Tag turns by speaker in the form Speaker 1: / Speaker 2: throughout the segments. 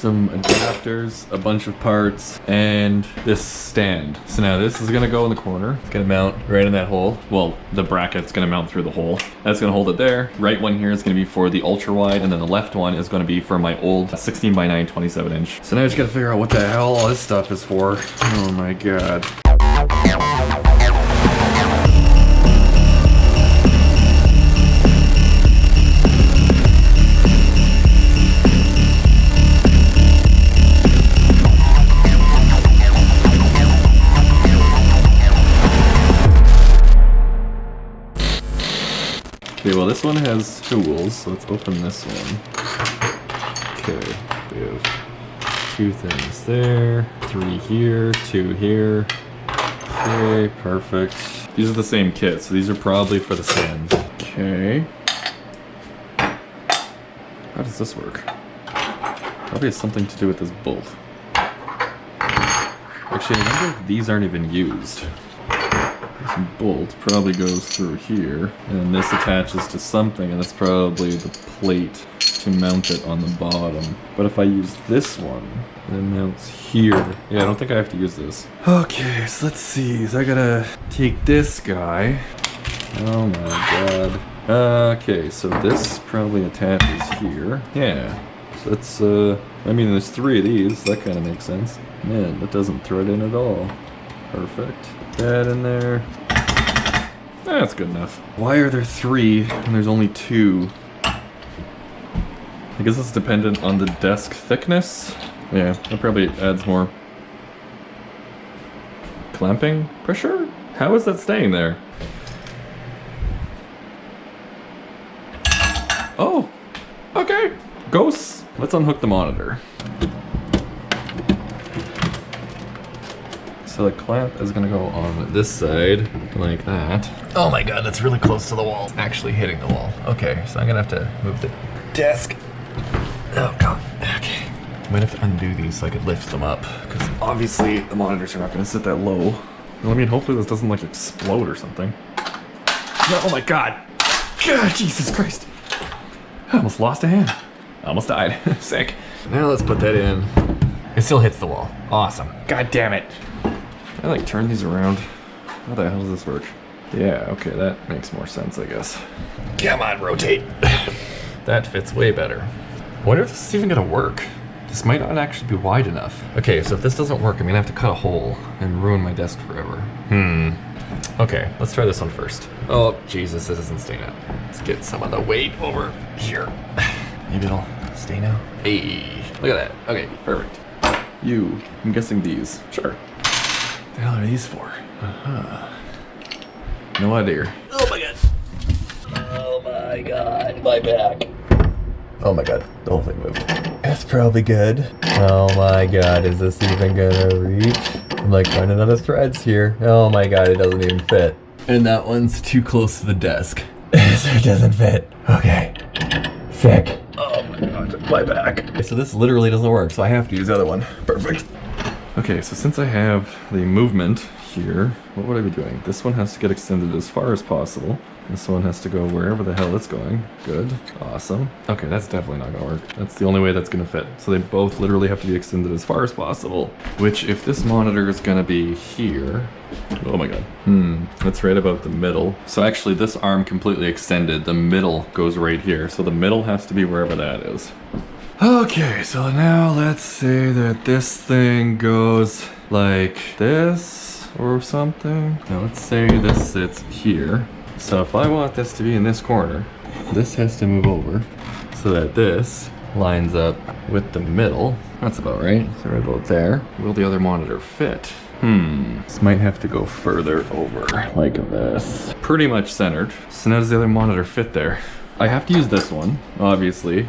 Speaker 1: some adapters, a bunch of parts, and this stand. So now this is gonna go in the corner. It's gonna mount right in that hole. Well, the bracket's gonna mount through the hole. That's gonna hold it there. Right one here is gonna be for the ultra wide, and then the left one is gonna be for my old 16 by 9 27 inch. So now I just gotta figure out what the hell all this stuff is for. Oh my god. Okay, well this one has tools, so let's open this one. Okay, we have 2 things there, 3 here, 2 here. Okay, perfect. These are the same kit, so these are probably for the stands. Okay. How does this work? Probably has something to do with this bolt. Actually, I wonder if these aren't even used. This bolt probably goes through here, and this attaches to something, and that's probably the plate to mount it on the bottom. But if I use this one, it mounts here. Yeah, I don't think I have to use this. Okay, so let's see. So I gotta take this guy. Oh my god. Okay, so this probably attaches here. Yeah. So it's, I mean, there's 3 of these. That kind of makes sense. Man, that doesn't thread in at all. Perfect. That in there. That's good enough. Why are there 3 and there's only 2? I guess it's dependent on the desk thickness. Yeah, that probably adds more clamping pressure? How is that staying there? Oh, okay. Ghosts. Let's unhook the monitor. So the clamp is gonna go on this side, like that. Oh my god, that's really close to the wall. It's actually hitting the wall. Okay, so I'm gonna have to move the desk. Oh god, okay. I might have to undo these so I could lift them up, because obviously the monitors are not gonna sit that low. Well, I mean, hopefully this doesn't like explode or something. No, oh my god. God, Jesus Christ. I almost lost a hand. I almost died. Sick. Now let's put that in. It still hits the wall. Awesome. God damn it. I like turn these around. How the hell does this work? Yeah, okay, that makes more sense, I guess. Come on, rotate. That fits way better. I wonder if this is even gonna work. This might not actually be wide enough. Okay, so if this doesn't work, I'm gonna have to cut a hole and ruin my desk forever. Okay, let's try this one first. Oh, Jesus, this isn't staying out. Let's get some of the weight over here. Maybe it'll stay now. Hey, look at that. Okay, perfect. I'm guessing these. Sure. What the hell are these for? No idea. Oh my god. Oh my god. My back. Oh my god. The whole thing moved. That's probably good. Oh my god. Is this even gonna reach? I'm like running out of threads here. Oh my god. It doesn't even fit. And that one's too close to the desk. So it doesn't fit. Okay. Sick. Oh my god. My back. So this literally doesn't work. So I have to use the other one. Perfect. Okay, so since I have the movement here, what would I be doing? This one has to get extended as far as possible. This one has to go wherever the hell it's going. Good. Awesome. Okay, that's definitely not gonna work. That's the only way that's gonna fit. So they both literally have to be extended as far as possible. Which, if this monitor is gonna be here... Oh my god. That's right about the middle. So actually this arm completely extended. The middle goes right here. So the middle has to be wherever that is. Okay, so now let's say that this thing goes like this or something. Now let's say this sits here. So if I want this to be in this corner, this has to move over so that this lines up with the middle. That's about right. So right about there. Will the other monitor fit? This might have to go further over like this. Pretty much centered. So now does the other monitor fit there? I have to use this one, obviously.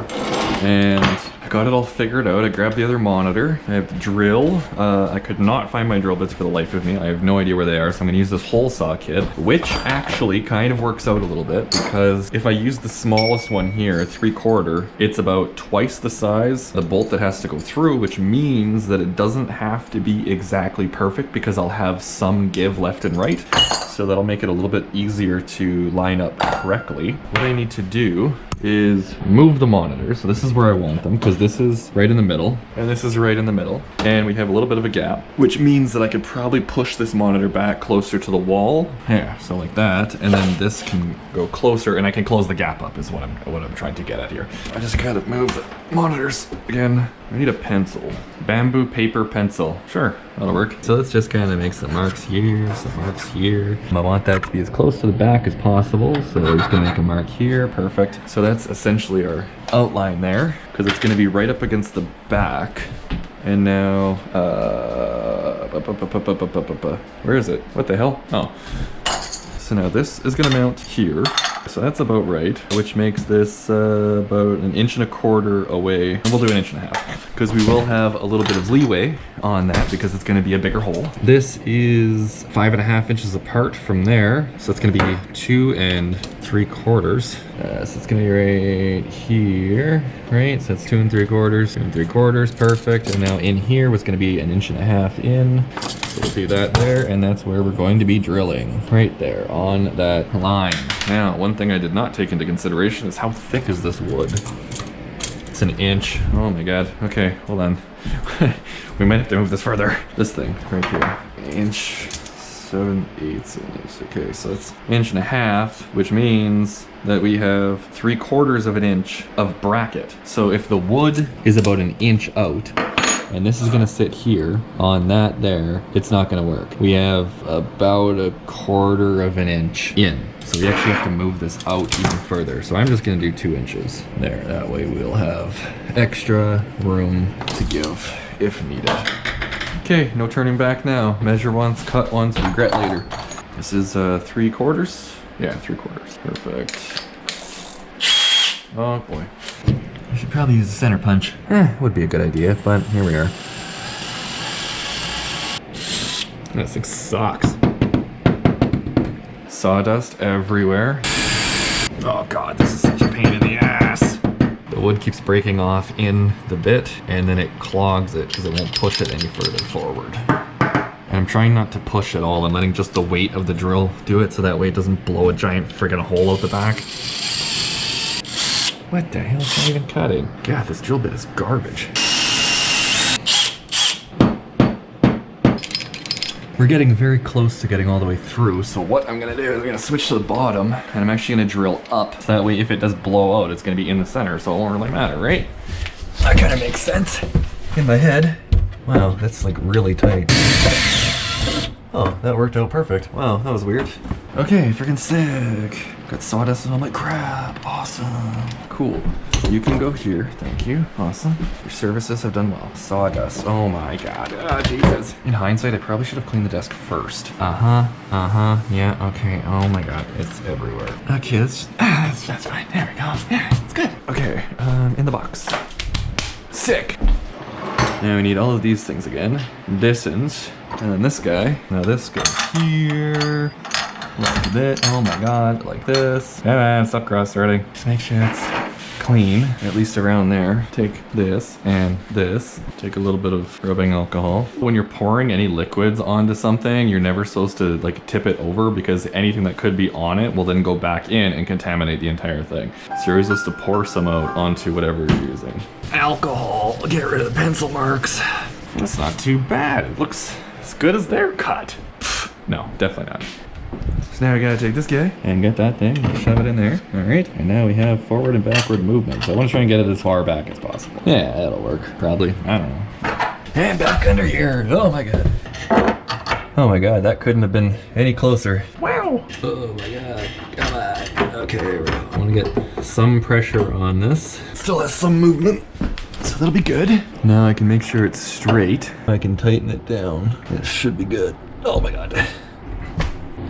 Speaker 1: And I got it all figured out. I grabbed the other monitor. I have the drill. I could not find my drill bits for the life of me. I have no idea where they are, so I'm gonna use this hole saw kit, which actually kind of works out a little bit because if I use the smallest one here, 3/4, it's about twice the size, the bolt that has to go through, which means that it doesn't have to be exactly perfect because I'll have some give left and right. So that'll make it a little bit easier to line up correctly. What I need to do
Speaker 2: is move the monitor. So this is where I want them, because this is right in the middle, and this is right in the middle. And we have a little bit of a gap, which means that I could probably push this monitor back closer to the wall. Yeah, so like that, and then this can go closer, and I can close the gap up is what I'm trying to get at here. I just gotta move the monitors again. I need a pencil. Bamboo paper pencil. Sure, that'll work. So let's just kind of make some marks here, some marks here. I want that to be as close to the back as possible, so we're just gonna make a mark here. Perfect. So that's essentially our outline there, because it's gonna be right up against the back. And now, where is it? What the hell? Oh. So now this is gonna mount here. So that's about right, which makes this about 1.25 inches away. And we'll do 1.5 inches, because we will have a little bit of leeway on that because it's gonna be a bigger hole. This is 5.5 inches apart from there. So it's gonna be 2 3/4. So it's gonna be right here, right? So that's 2 3/4, 2 3/4, perfect. And now in here was gonna be 1.5 inches in. So we'll do that there, and that's where we're going to be drilling, right there on that line. Now, one thing I did not take into consideration is how thick is this wood? It's 1 inch. Oh my god. Okay, hold on. We might have to move this further. This thing right here. 1.7/8 inches. Okay, so it's 1.5 inches, which means that we have 3/4 inch of bracket. So if the wood is about 1 inch out, and this is gonna sit here on that there, it's not gonna work. We have about 1/4 inch in. So we actually have to move this out even further. So I'm just gonna do 2 inches. There, that way we'll have extra room to give if needed. Okay, no turning back now. Measure once, cut once, regret later. This is 3/4. Yeah, 3/4, perfect. Oh boy. I should probably use a center punch. Would be a good idea, but here we are. This thing sucks. Sawdust everywhere. Oh god, this is such a pain in the ass. The wood keeps breaking off in the bit, and then it clogs it because it won't push it any further forward. And I'm trying not to push at all. I'm letting just the weight of the drill do it, so that way it doesn't blow a giant friggin' hole out the back. What the hell is that even cutting? God, this drill bit is garbage. We're getting very close to getting all the way through, so what I'm gonna do is I'm gonna switch to the bottom, and I'm actually gonna drill up, so that way if it does blow out, it's gonna be in the center, so it won't really matter, right? That kinda makes sense in my head. Wow, that's like really tight. Oh, that worked out perfect. Wow, that was weird. Okay, freaking sick. Got sawdust on my crap. Awesome. Cool. You can go here. Thank you. Awesome. Your services have done well. Sawdust. Oh my god. Oh, Jesus. In hindsight, I probably should have cleaned the desk first. Yeah, okay. Oh my god. It's everywhere. Okay, that's fine. There we go. Yeah, it's good. Okay, in the box. Sick. Now we need all of these things again. Distance. And then this guy. Now this goes here. Like this. Oh my god. Like this. Yeah, man, stop cross threading. Just make sure it's clean, at least around there. Take this and this. Take a little bit of rubbing alcohol. When you're pouring any liquids onto something, you're never supposed to like tip it over, because anything that could be on it will then go back in and contaminate the entire thing. So you're always supposed to pour some out onto whatever you're using. Alcohol. Get rid of the pencil marks. That's not too bad. It looks as good as their cut. Pfft, no, definitely not. So now we gotta take this guy and get that thing, shove it in there. All right, and now we have forward and backward movement. So I wanna try and get it as far back as possible. Yeah, that'll work, probably. I don't know. And back under here. Oh my god. Oh my god, that couldn't have been any closer. Wow. Oh my god, come on. Okay, I wanna get some pressure on this. It still has some movement, so that'll be good. Now I can make sure it's straight. I can tighten it down. It should be good. Oh my god.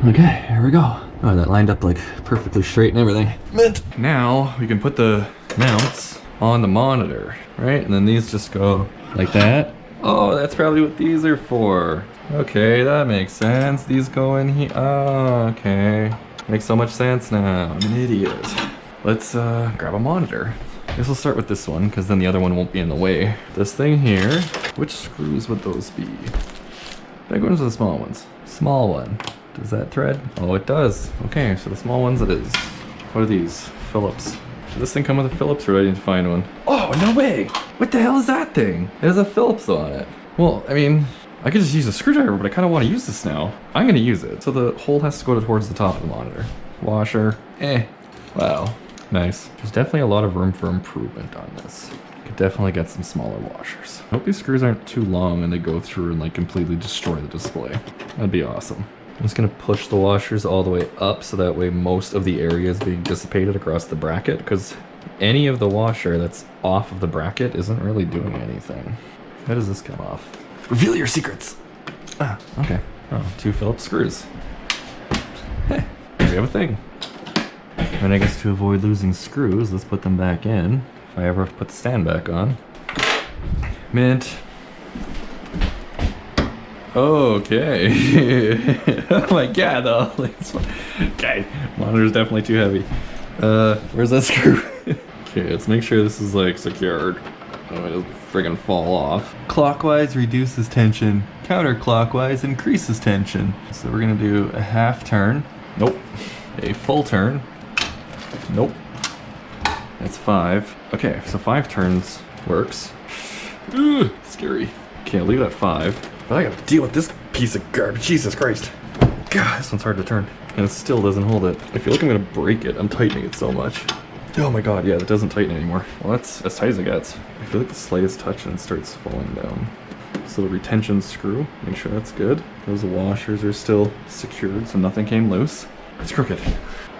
Speaker 2: Okay, here we go. Oh, that lined up like perfectly straight and everything. Mint. Now we can put the mounts on the monitor, right? And then these just go like that. Oh, that's probably what these are for. Okay, that makes sense. These go in here. Oh, okay. Makes so much sense now. I'm an idiot. Let's grab a monitor. I guess we'll start with this one, because then the other one won't be in the way. This thing here, which screws would those be? Big ones or the small ones? Small one. Does that thread? Oh, it does. Okay, so the small ones it is. What are these? Phillips. Does this thing come with a Phillips, or do I need to find one? Oh, no way! What the hell is that thing? It has a Phillips on it. Well, I mean, I could just use a screwdriver, but I kind of want to use this now. I'm going to use it. So the hole has to go towards the top of the monitor. Washer. Wow. Nice. There's definitely a lot of room for improvement on this. Could definitely get some smaller washers. I hope these screws aren't too long and they go through and like completely destroy the display. That'd be awesome. I'm just gonna push the washers all the way up so that way most of the area is being dissipated across the bracket, because any of the washer that's off of the bracket isn't really doing anything. How does this come off? Reveal your secrets! Ah, okay. Oh, 2 Phillips screws. Heh, we have a thing. And I guess to avoid losing screws, let's put them back in. If I ever put the stand back on. Mint. Okay. Oh my god, okay, monitor's definitely too heavy. Where's that screw? Okay, let's make sure this is like secured. Oh, it doesn't friggin' fall off. Clockwise reduces tension. Counterclockwise increases tension. So we're gonna do a half turn. Nope. A full turn. Nope. That's 5. Okay, so 5 turns works. Ooh, scary. Okay, I'll leave it at 5. But I gotta deal with this piece of garbage. Jesus Christ. God, this one's hard to turn. And it still doesn't hold it. I feel like I'm gonna break it. I'm tightening it so much. Oh my god, yeah, that doesn't tighten anymore. Well, that's as tight as it gets. I feel like the slightest touch and it starts falling down. So the retention screw, make sure that's good. Those washers are still secured, so nothing came loose. It's crooked.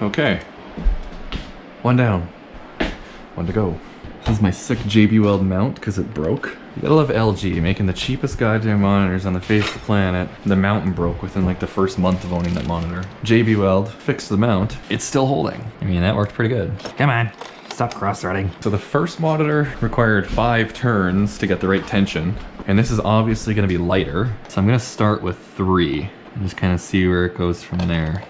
Speaker 2: Okay. 1 down. 1 to go. This is my sick JB Weld mount because it broke. You gotta love LG, making the cheapest goddamn monitors on the face of the planet. The mountain broke within like the first month of owning that monitor. JB Weld fixed the mount. It's still holding. I mean, that worked pretty good. Come on, stop cross-threading. So the first monitor required 5 turns to get the right tension. And this is obviously gonna be lighter. So I'm gonna start with 3 and just kind of see where it goes from there.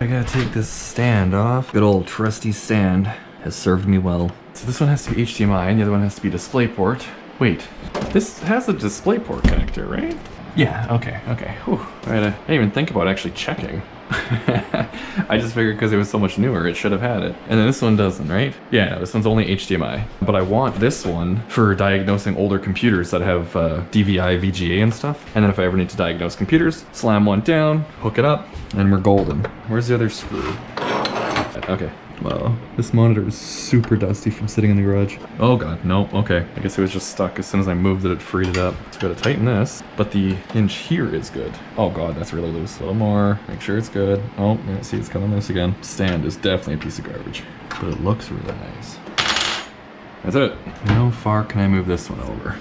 Speaker 2: I gotta take this stand off. Good old trusty stand has served me well. So this one has to be HDMI and the other one has to be DisplayPort. Wait, this has a DisplayPort connector, right? Yeah, okay. Whew. I didn't even think about actually checking. I just figured because it was so much newer, it should have had it. And then this one doesn't, right? Yeah, no, this one's only HDMI. But I want this one for diagnosing older computers that have DVI, VGA and stuff. And then if I ever need to diagnose computers, slam one down, hook it up, and we're golden. Where's the other screw? Okay. Wow, this monitor is super dusty from sitting in the garage. Oh god, no, okay. I guess it was just stuck. As soon as I moved it, it freed it up. So gotta tighten this, but the hinge here is good. Oh god, that's really loose. A little more, make sure it's good. Oh, yeah, see, it's coming loose again. Stand is definitely a piece of garbage, but it looks really nice. That's it. How far can I move this one over?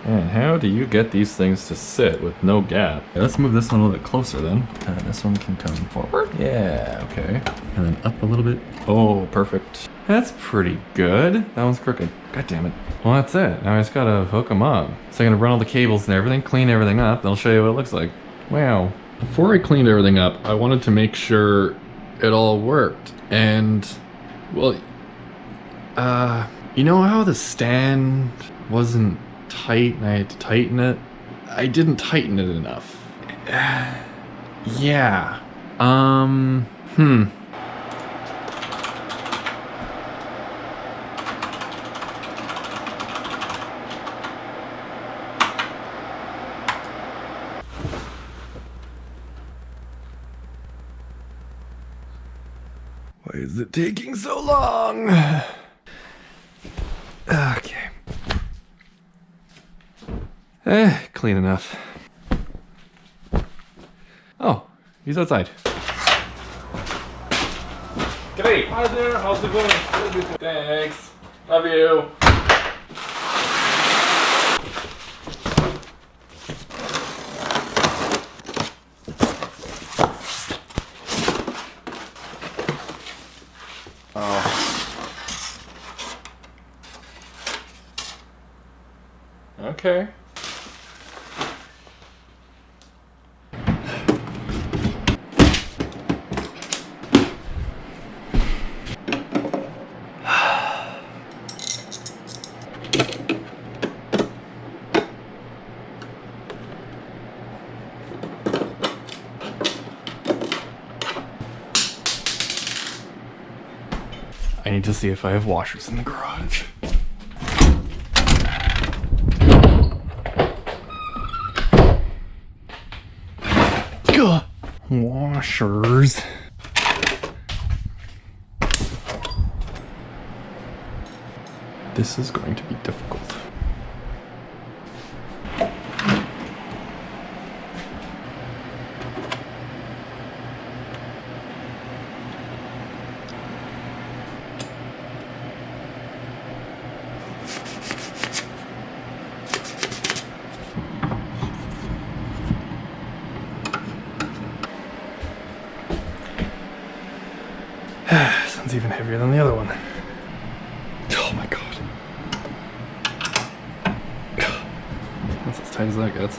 Speaker 2: And how do you get these things to sit with no gap? Okay, let's move this one a little bit closer then. This one can come forward. Yeah, okay. And then up a little bit. Oh, perfect. That's pretty good. That one's crooked. God damn it. Well, that's it. Now I just gotta hook them up. So I'm gonna run all the cables and everything, clean everything up, and I'll show you what it looks like. Wow. Before I cleaned everything up, I wanted to make sure it all worked. And, well, you know how the stand wasn't tight and I had to tighten it? I didn't tighten it enough. Yeah. Why is it taking so long? Okay. Clean enough. Oh, he's outside. G'day!
Speaker 3: Hi there, how's it going?
Speaker 2: Thanks. Love you. Oh. Okay. I need to see if I have washers in the garage. Gah! Washers. This is going to be difficult. This one's even heavier than the other one. Oh my god. That's as tight as that gets.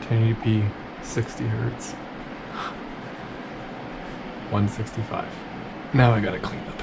Speaker 2: (1080p, 60 hertz, 165. Now I gotta clean up.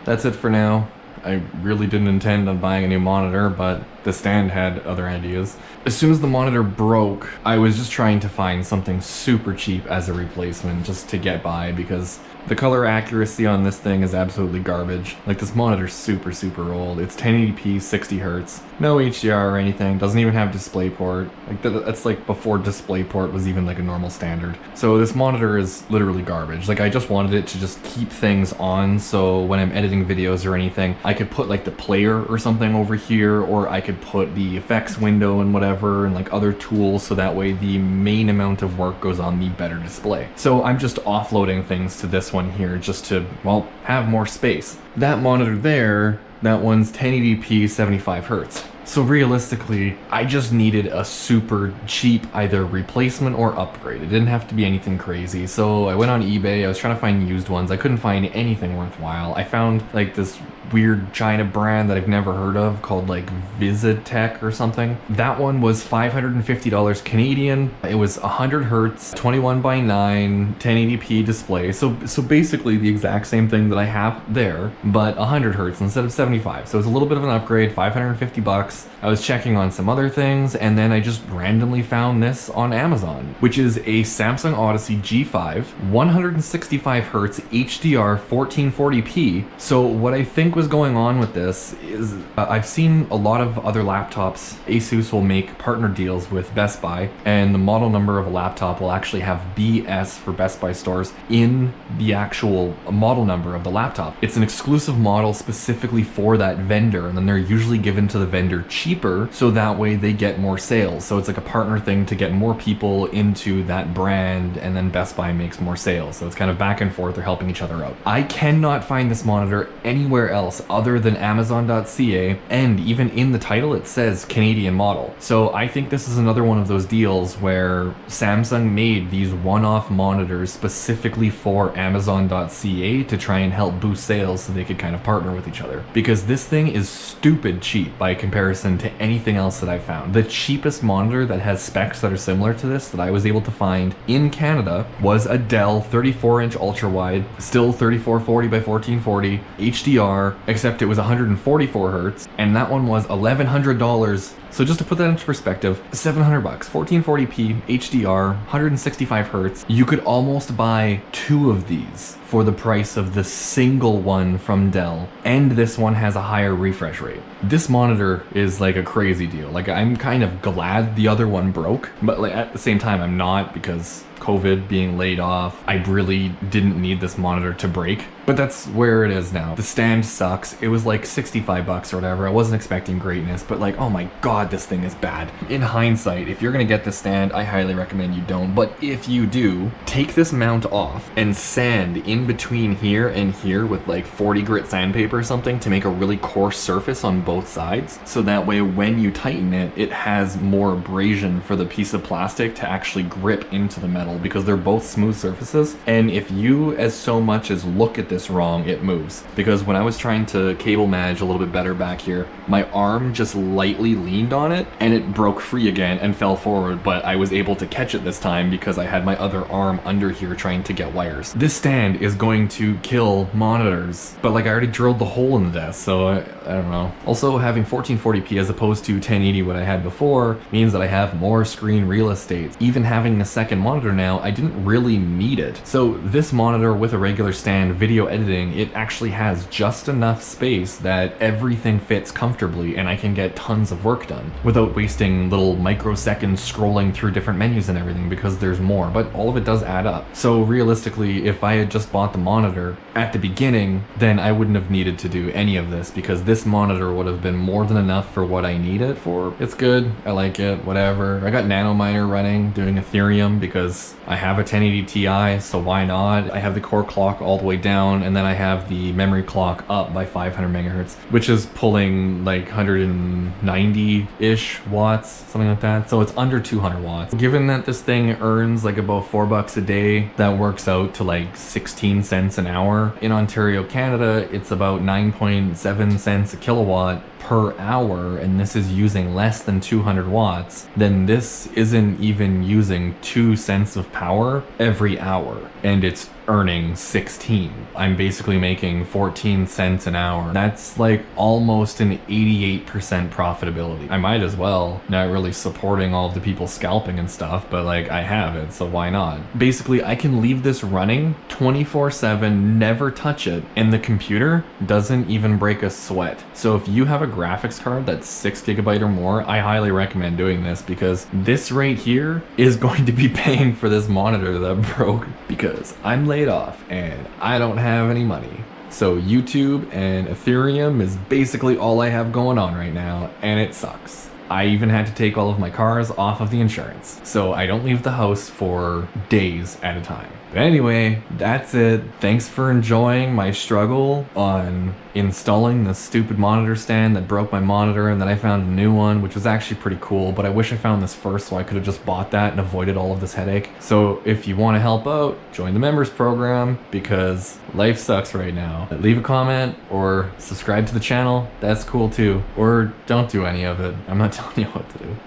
Speaker 2: That's it for now. I really didn't intend on buying a new monitor, but the stand had other ideas. As soon as the monitor broke, I was just trying to find something super cheap as a replacement just to get by, because the color accuracy on this thing is absolutely garbage. Like, this monitor's super, super old. It's 1080p, 60 hertz. No HDR or anything. Doesn't even have DisplayPort. Like, that's like before DisplayPort was even like a normal standard. So this monitor is literally garbage. Like, I just wanted it to just keep things on, so when I'm editing videos or anything, I could put like the player or something over here, or I could put the effects window and whatever, and like other tools, so that way the main amount of work goes on the better display. So I'm just offloading things to this one here just to, well, have more space. That monitor there, that one's 1080p 75 hertz. So realistically, I just needed a super cheap either replacement or upgrade. It didn't have to be anything crazy. So I went on eBay, I was trying to find used ones. I couldn't find anything worthwhile. I found like this weird China brand that I've never heard of called like Visitech or something. That one was $550 Canadian. It was 100 hertz, 21:9, 1080p display. So basically the exact same thing that I have there, but 100 hertz instead of 75. So it was a little bit of an upgrade, 550 bucks. I was checking on some other things, and then I just randomly found this on Amazon, which is a Samsung Odyssey G5, 165 hertz HDR 1440p. So what I think was going on with this is I've seen a lot of other laptops. Asus will make partner deals with Best Buy, and the model number of a laptop will actually have BS for Best Buy stores in the actual model number of the laptop. It's an exclusive model specifically for that vendor, and then they're usually given to the vendor cheaper, so that way they get more sales. So it's like a partner thing to get more people into that brand, and then Best Buy makes more sales. So it's kind of back and forth, they're helping each other out. I cannot find this monitor anywhere else other than Amazon.ca, and even in the title it says Canadian model. So I think this is another one of those deals where Samsung made these one-off monitors specifically for Amazon.ca to try and help boost sales so they could kind of partner with each other. Because this thing is stupid cheap by comparison to anything else that I've found. The cheapest monitor that has specs that are similar to this that I was able to find in Canada was a Dell 34-inch ultra-wide, still 3440 by 1440 HDR, except it was 144 hertz, and that one was $1,100. So just to put that into perspective, 700 bucks, 1440p HDR, 165 hertz. You could almost buy two of these for the price of the single one from Dell, and this one has a higher refresh rate. This monitor is like a crazy deal. Like, I'm kind of glad the other one broke, but like at the same time I'm not, because COVID, being laid off, I really didn't need this monitor to break. But that's where it is now. The stand sucks. It was like 65 bucks or whatever. I wasn't expecting greatness, but like, oh my god, this thing is bad. In hindsight, if you're gonna get this stand, I highly recommend you don't. But if you do, take this mount off and sand in between here and here with like 40 grit sandpaper or something to make a really coarse surface on both sides. So that way when you tighten it, it has more abrasion for the piece of plastic to actually grip into the metal, because they're both smooth surfaces. And if you as so much as look at this wrong, it moves. Because when I was trying to cable manage a little bit better back here, my arm just lightly leaned leaned on it and it broke free again and fell forward, but I was able to catch it this time because I had my other arm under here trying to get wires. This stand is going to kill monitors, but like I already drilled the hole in the desk, so I don't know. Also, having 1440p as opposed to 1080 what I had before means that I have more screen real estate. Even having a second monitor now, I didn't really need it. So this monitor with a regular stand video editing, it actually has just enough space that everything fits comfortably and I can get tons of work done without wasting little microseconds scrolling through different menus and everything because there's more, but all of it does add up. So realistically, if I had just bought the monitor at the beginning, then I wouldn't have needed to do any of this because this monitor would have been more than enough for what I need it for. It's good, I like it, whatever. I got Nanominer running, doing Ethereum because I have a 1080 Ti, so why not? I have the core clock all the way down, and then I have the memory clock up by 500 megahertz, which is pulling like 190-ish watts, something like that. So it's under 200 watts. Given that this thing earns like about $4 a day, that works out to like 16 cents an hour. In Ontario, Canada, it's about 9.7 cents a kilowatt per hour, and this is using less than 200 watts, then this isn't even using 2 cents of power every hour, and it's earning 16. I'm basically making 14 cents an hour. That's like almost an 88% profitability. I might as well, not really supporting all of the people scalping and stuff, but like I have it, so why not? Basically, I can leave this running 24/7, never touch it, and the computer doesn't even break a sweat. So if you have a graphics card that's 6 GB or more, I highly recommend doing this because this right here is going to be paying for this monitor that broke because I'm laid off and I don't have any money. So YouTube and Ethereum is basically all I have going on right now, and it sucks. I even had to take all of my cars off of the insurance, so I don't leave the house for days at a time. But anyway, that's it. Thanks for enjoying my struggle on installing the stupid monitor stand that broke my monitor, and then I found a new one, which was actually pretty cool, but I wish I found this first so I could have just bought that and avoided all of this headache. So if you want to help out, join the members program because life sucks right now. Leave a comment or subscribe to the channel. That's cool too. Or don't do any of it. I'm not telling you what to do.